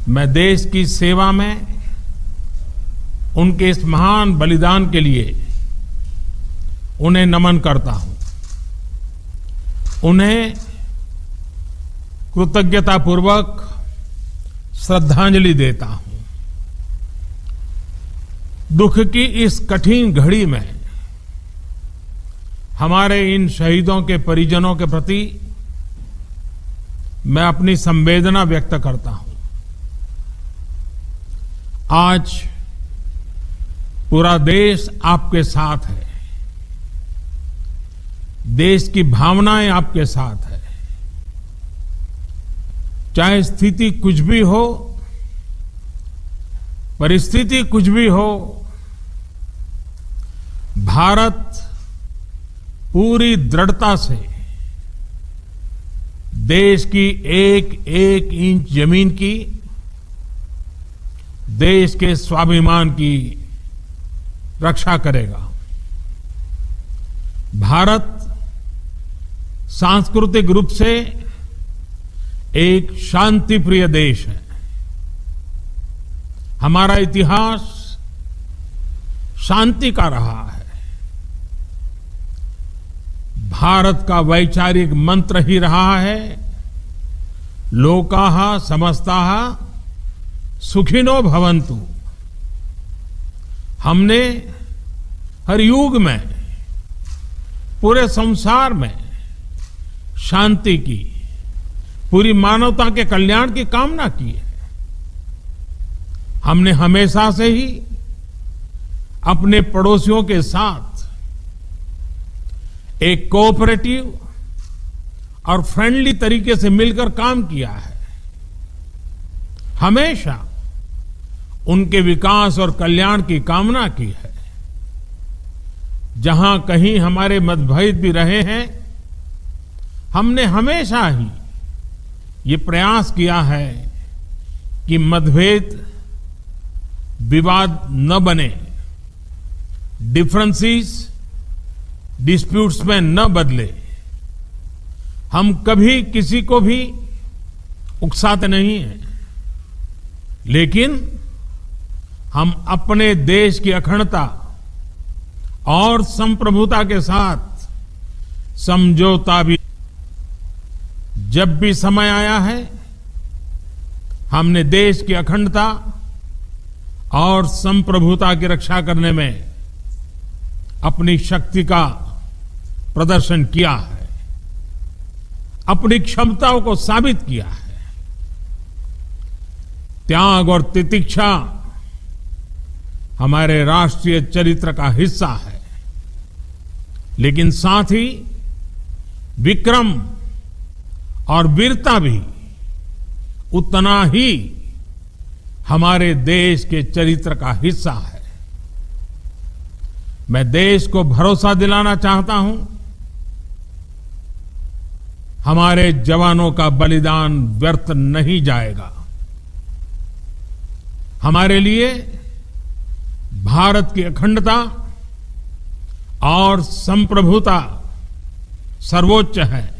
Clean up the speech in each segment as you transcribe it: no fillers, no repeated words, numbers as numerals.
मैं देश की सेवा में उनके इस महान बलिदान के लिए उन्हें नमन करता हूं। उन्हें कृतज्ञतापूर्वक श्रद्धांजलि देता हूं। दुख की इस कठिन घड़ी में हमारे इन शहीदों के परिजनों के प्रति मैं अपनी संवेदना व्यक्त करता हूं। आज पूरा देश आपके साथ है। देश की भावनाएं आपके साथ है। चाहे स्थिति कुछ भी हो, परिस्थिति कुछ भी हो, भारत पूरी दृढ़ता से देश की एक एक इंच जमीन की, देश के स्वाभिमान की रक्षा करेगा। भारत सांस्कृतिक रूप से एक शांति प्रिय देश है। हमारा इतिहास शांति का रहा है। भारत का वैचारिक मंत्र ही रहा है, लोकाः समस्ताः सुखिनो भवन्तु। हमने हर युग में, पूरे संसार में शांति की, पूरी मानवता के कल्याण की कामना की है। हमने हमेशा से ही अपने पड़ोसियों के साथ एक कोऑपरेटिव और फ्रेंडली तरीके से मिलकर काम किया है। हमेशा उनके विकास और कल्याण की कामना की है। जहां कहीं हमारे मतभेद भी रहे हैं, हमने हमेशा ही ये प्रयास किया है कि मतभेद विवाद न बने, डिफरेंसेस डिस्प्यूट्स में न बदले। हम कभी किसी को भी उकसाते नहीं हैं, लेकिन हम अपने देश की अखंडता और संप्रभुता के साथ समझौता भी, जब भी समय आया है, हमने देश की अखंडता और संप्रभुता की रक्षा करने में अपनी शक्ति का प्रदर्शन किया है, अपनी क्षमताओं को साबित किया है। त्याग और तितिक्षा हमारे राष्ट्रीय चरित्र का हिस्सा है, लेकिन साथ ही विक्रम और वीरता भी उतना ही हमारे देश के चरित्र का हिस्सा है। मैं देश को भरोसा दिलाना चाहता हूं, हमारे जवानों का बलिदान व्यर्थ नहीं जाएगा। हमारे लिए भारत की अखंडता और संप्रभुता सर्वोच्च है,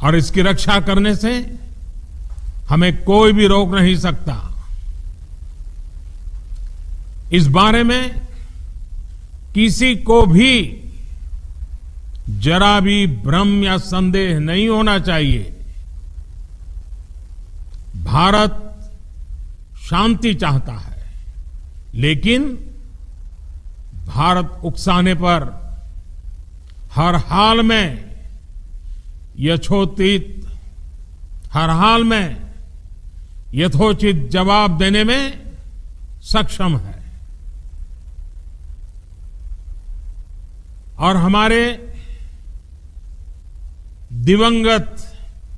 और इसकी रक्षा करने से हमें कोई भी रोक नहीं सकता। इस बारे में किसी को भी जरा भी भ्रम या संदेह नहीं होना चाहिए। भारत शांति चाहता है, लेकिन भारत उकसाने पर हर हाल में यथोचित जवाब देने में सक्षम है। और हमारे दिवंगत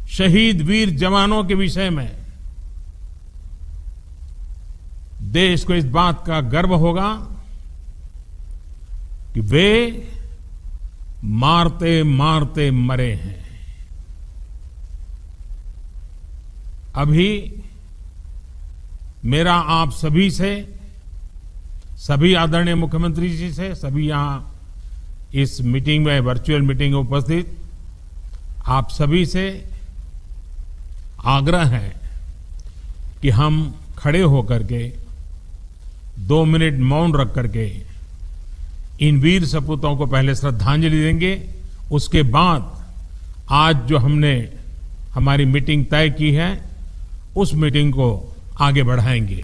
शहीद वीर जवानों के विषय में देश को इस बात का गर्व होगा कि वे मारते मारते मरे हैं। अभी मेरा आप सभी से, सभी आदरणीय मुख्यमंत्री जी से, सभी यहां इस मीटिंग में, वर्चुअल मीटिंग में उपस्थित आप सभी से आग्रह है कि हम खड़े होकर के 2 मिनट मौन रख करके इन वीर सपूतों को पहले श्रद्धांजलि देंगे। उसके बाद आज जो हमने हमारी मीटिंग तय की है उस मीटिंग को आगे बढ़ाएंगे।